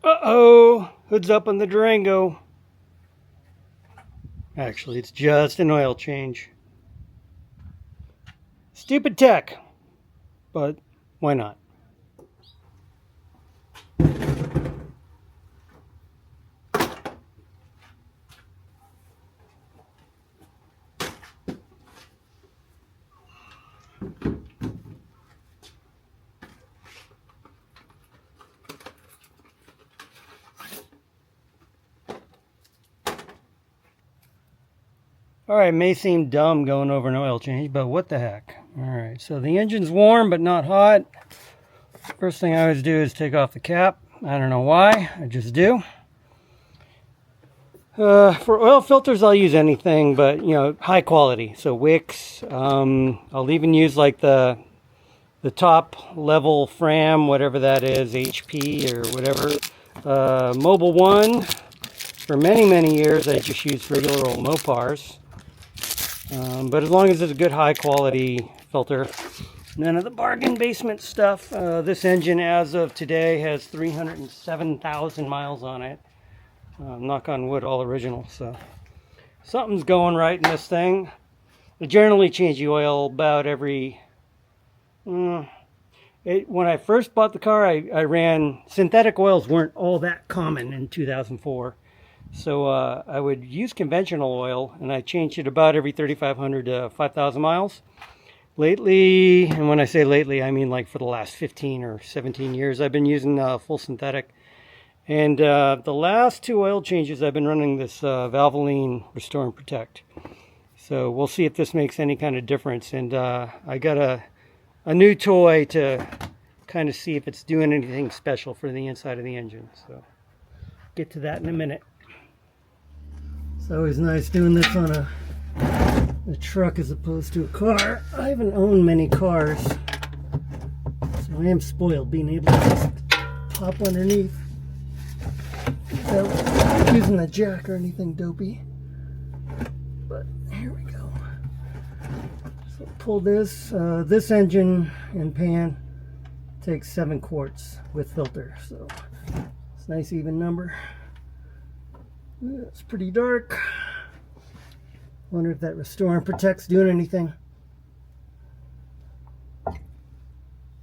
Uh-oh, hood's up on the Durango. Actually, it's just an oil change. Stupid tech, but why not? Alright, may seem dumb going over an oil change, but what the heck. Alright, so the engine's warm but not hot. First thing I always do is take off the cap. I don't know why, I just do. For oil filters, I'll use anything, but you know, high quality. So Wicks. I'll even use like the top level Fram, whatever that is, HP or whatever. Mobile One. For many years, I just used regular old Mopars. But as long as it's a good high quality filter, none of the bargain basement stuff. This engine as of today has 307,000 miles on it. Knock on wood, all original. So something's going right in this thing. I generally change the oil about every... when I first bought the car, I ran... Synthetic oils weren't all that common in 2004. So I would use conventional oil, and I changed it about every 3,500 to 5,000 miles. Lately, and when I say lately, I mean like for the last 15 or 17 years, I've been using full synthetic. And the last 2 oil changes, I've been running this Valvoline Restore and Protect. So we'll see if this makes any kind of difference. And I got a new toy to kind of see if it's doing anything special for the inside of the engine. So get to that in a minute. It's always nice doing this on a truck as opposed to a car. I haven't owned many cars, so I am spoiled being able to just pop underneath without using the jack or anything dopey. But here we go. So pull this. This engine and pan takes 7 quarts with filter, so it's a nice even number. It's pretty dark. Wonder if that Restore and Protect's doing anything.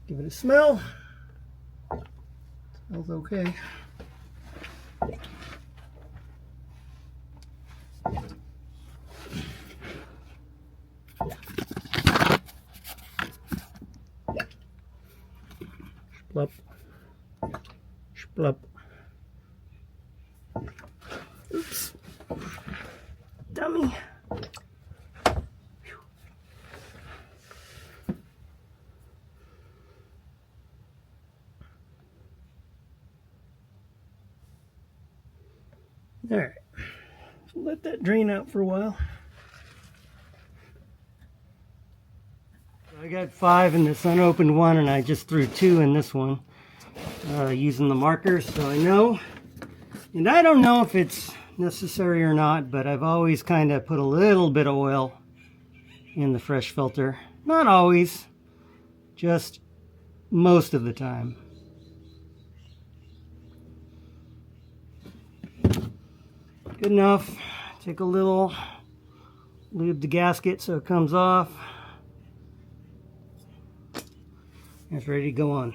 Give it a smell. Smells okay. Splup. Splup. Oops. Dummy. Alright. So let that drain out for a while. I got 5 in this unopened one, and I just threw 2 in this one using the markers, so I know. And I don't know if it's necessary or not, but I've always kind of put a little bit of oil in the fresh filter. Not always, just most of the time. Good enough. Take a little, lube the gasket so it comes off. It's ready to go on.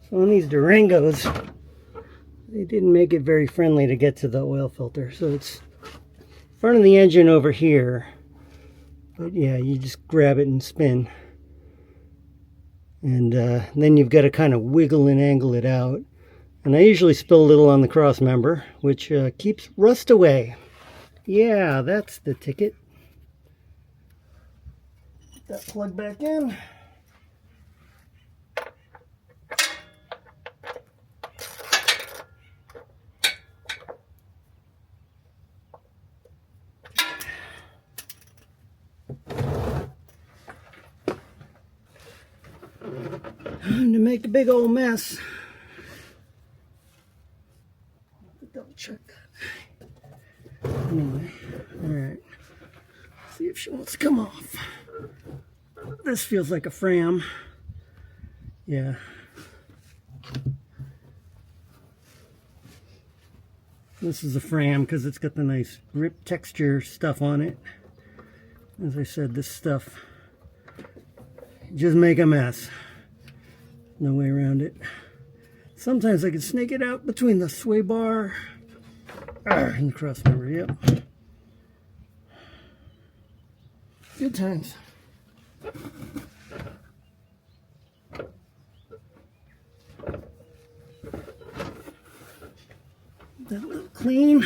So on these Durangos, they didn't make it very friendly to get to the oil filter. So it's front of the engine over here. But yeah, you just grab it and spin. And then you've got to kind of wiggle and angle it out. And I usually spill a little on the cross member, which keeps rust away. Yeah, that's the ticket. Put that plug back in. Time to make a big old mess. Double check that. Anyway, alright. See if she wants to come off. This feels like a Fram. Yeah. This is a Fram because it's got the nice grip texture stuff on it. As I said, this stuff just make a mess. No way around it. Sometimes I can snake it out between the sway bar and the crossmember. Yep. Good times. That little clean.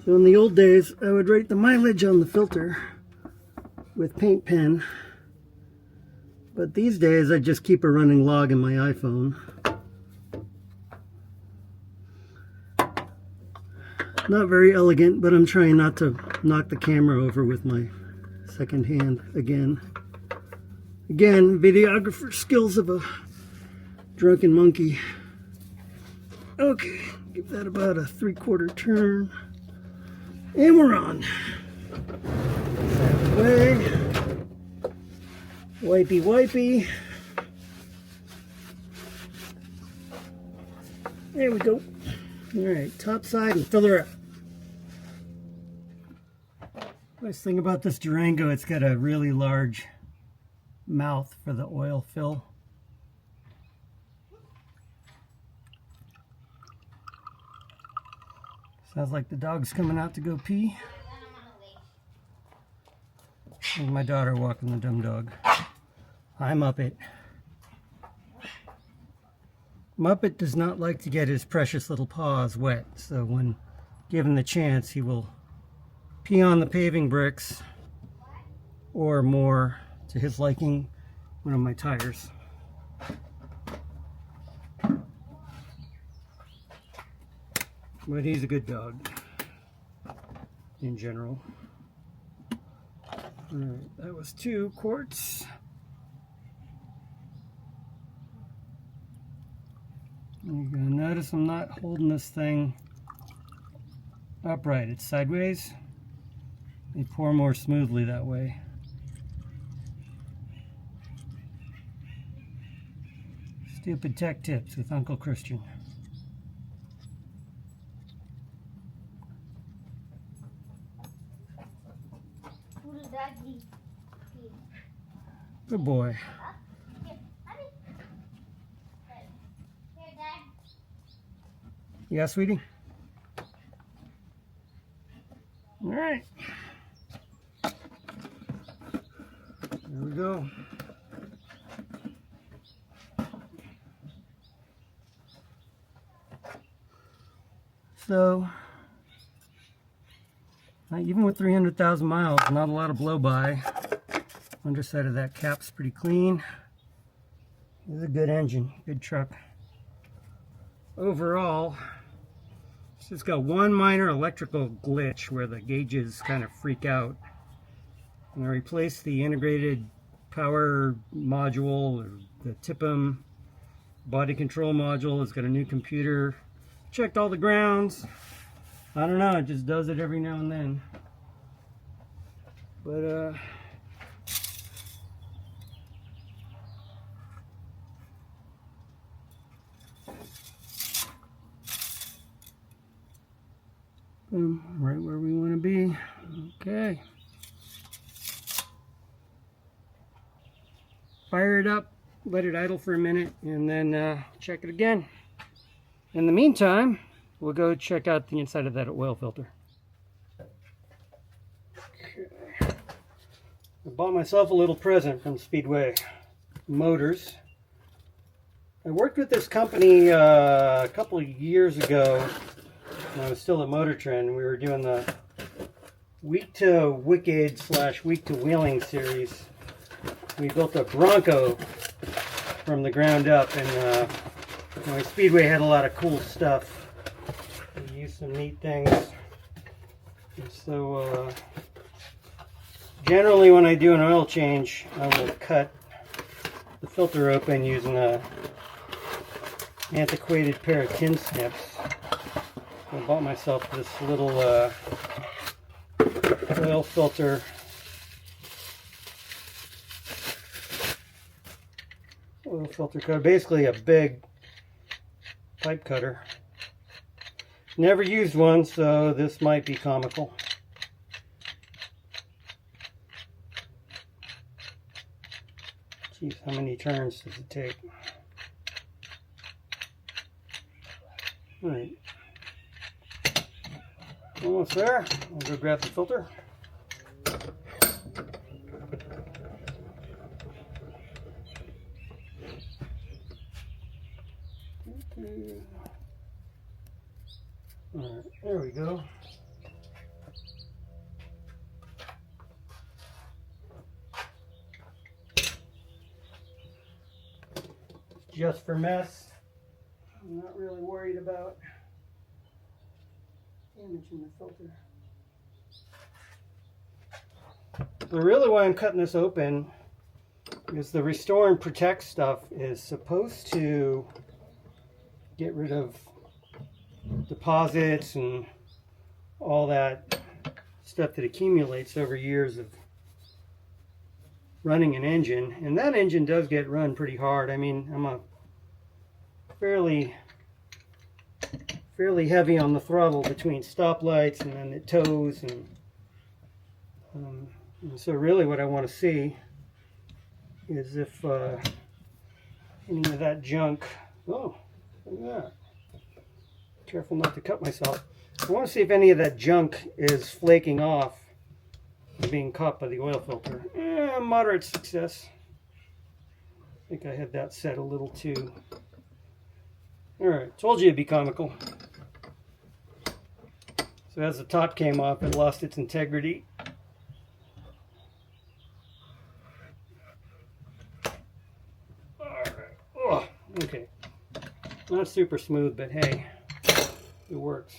So in the old days, I would write the mileage on the filter with paint pen, but these days I just keep a running log in my iPhone. Not very elegant, but I'm trying not to knock the camera over with my second hand again. Again, videographer skills of a drunken monkey. Okay, give that about a 3/4 turn. And we're on. That way. Wipey wipey. There we go. Alright, top side and fill her up. Nice thing about this Durango, it's got a really large mouth for the oil fill. Sounds like the dog's coming out to go pee. And my daughter walking the dumb dog. Hi, Muppet. Muppet does not like to get his precious little paws wet, so when given the chance, he will pee on the paving bricks or more to his liking, one of my tires. But he's a good dog in general. Alright, that was 2 quarts. You're going to notice I'm not holding this thing upright. It's sideways. They pour more smoothly that way. Stupid tech tips with Uncle Christian. Good boy. Yeah, sweetie? All right. There we go. So, even with 300,000 miles, not a lot of blow-by. Underside of that cap's pretty clean. It's a good engine, good truck. Overall, it's just got one minor electrical glitch where the gauges kind of freak out. And I replaced the integrated power module, or the TIPM body control module. It's got a new computer. Checked all the grounds. I don't know, it just does it every now and then. But right where we want to be. Okay. Fire it up, let it idle for a minute, and then check it again. In the meantime, we'll go check out the inside of that oil filter. Okay. I bought myself a little present from Speedway Motors. I worked with this company a couple of years ago when I was still at Motor Trend. We were doing the Week to Wicked / Week to Wheeling series. We built a Bronco from the ground up, and Speedway had a lot of cool stuff. We used some neat things. And so generally when I do an oil change, I will cut the filter open using a antiquated pair of tin snips. I bought myself this little oil filter filter cutter, basically a big pipe cutter. Never used one, so this might be comical. Jeez, how many turns does it take? Alright. Almost there. I'll go grab the filter. Alright, there we go. Just for mess. I'm not really worried about damaging the filter. So really why I'm cutting this open is the Restore and Protect stuff is supposed to get rid of deposits and all that stuff that accumulates over years of running an engine. And that engine does get run pretty hard. I mean, I'm a fairly heavy on the throttle between stoplights, and then it tows, and so really what I want to see is if any of that junk, oh, look at that. Careful not to cut myself. I want to see if any of that junk is flaking off and being caught by the oil filter. Moderate success. I think I had that set a little too. Alright, told you it'd be comical. So as the top came off, it lost its integrity. Alright. Oh, okay. Not super smooth, but hey, it works.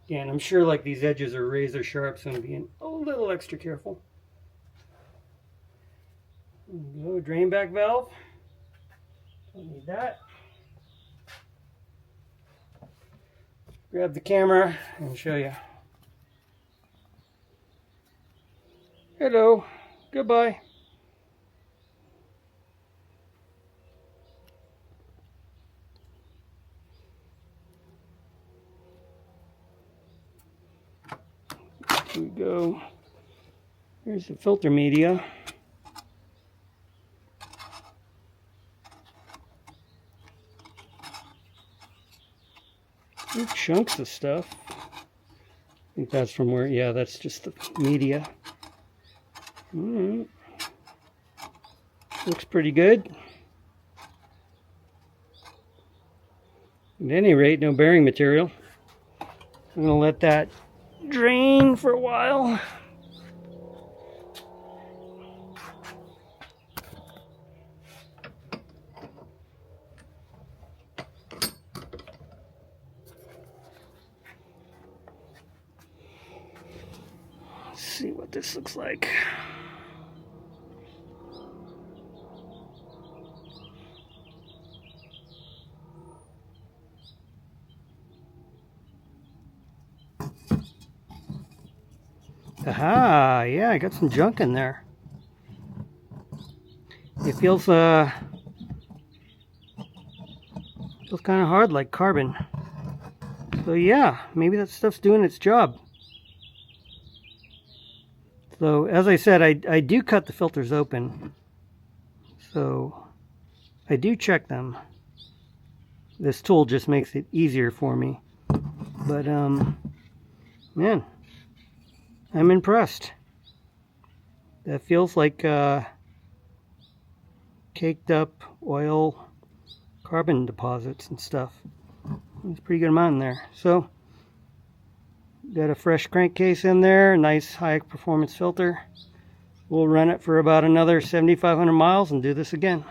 Again, I'm sure like these edges are razor sharp, so I'm being a little extra careful. There we go, drain back valve. Don't need that. Grab the camera and show you. Hello, goodbye. Here we go. Here's the filter media. Big chunks of stuff. I think that's from where, yeah, that's just the media. Alright. Looks pretty good. At any rate, no bearing material. I'm going to let that drain for a while. Let's see what this looks like. Aha, yeah, I got some junk in there. It feels kind of hard, like carbon. So yeah, maybe that stuff's doing its job. So as I said, I do cut the filters open. So I do check them. This tool just makes it easier for me. But man, I'm impressed. That feels like caked up oil carbon deposits and stuff. There's a pretty good amount in there. So, got a fresh crankcase in there, nice high performance filter. We'll run it for about another 7,500 miles and do this again.